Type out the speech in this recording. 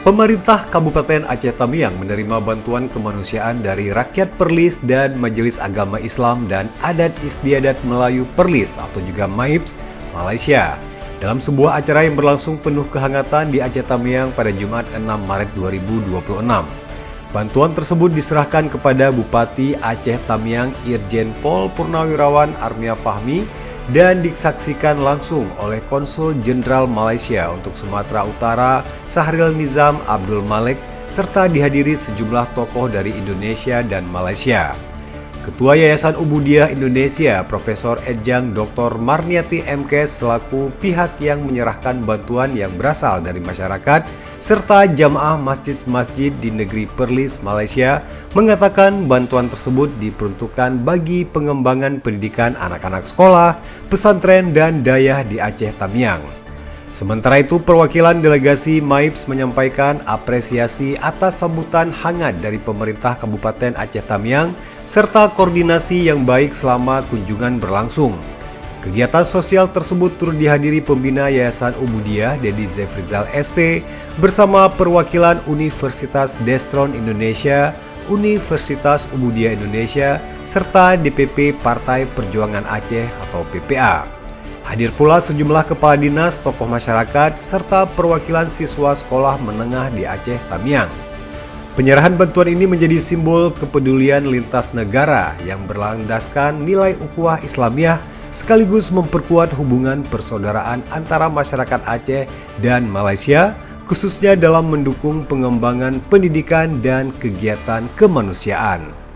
Pemerintah Kabupaten Aceh Tamiang menerima bantuan kemanusiaan dari rakyat Perlis dan Majelis Agama Islam dan Adat Istiadat Melayu Perlis atau juga MAIPS, Malaysia. Dalam sebuah acara yang berlangsung penuh kehangatan di Aceh Tamiang pada Jumat 6 Maret 2026. Bantuan tersebut diserahkan kepada Bupati Aceh Tamiang Irjen Pol Purnawirawan Armia Fahmi dan disaksikan langsung oleh Konsul Jenderal Malaysia untuk Sumatera Utara Sahril Nizam Abdul Malik serta dihadiri sejumlah tokoh dari Indonesia dan Malaysia. Ketua Yayasan Ubudiyah Indonesia Profesor Ejang Dr. Marniati MKes selaku pihak yang menyerahkan bantuan yang berasal dari masyarakat serta jamaah masjid-masjid di negeri Perlis, Malaysia mengatakan bantuan tersebut diperuntukkan bagi pengembangan pendidikan anak-anak sekolah, pesantren dan dayah di Aceh Tamiang. Sementara itu, perwakilan delegasi MAIPS menyampaikan apresiasi atas sambutan hangat dari pemerintah Kabupaten Aceh Tamiang serta koordinasi yang baik selama kunjungan berlangsung. Kegiatan sosial tersebut turut dihadiri pembina Yayasan Ubudiyah Dedi Zefrizal ST bersama perwakilan Universitas Destron Indonesia, Universitas Ubudiyah Indonesia, serta DPP Partai Perjuangan Aceh atau PPA. Hadir pula sejumlah kepala dinas, tokoh masyarakat, serta perwakilan siswa sekolah menengah di Aceh Tamiang. Penyerahan bantuan ini menjadi simbol kepedulian lintas negara yang berlandaskan nilai ukhuwah Islamiyah sekaligus memperkuat hubungan persaudaraan antara masyarakat Aceh dan Malaysia, khususnya dalam mendukung pengembangan pendidikan dan kegiatan kemanusiaan.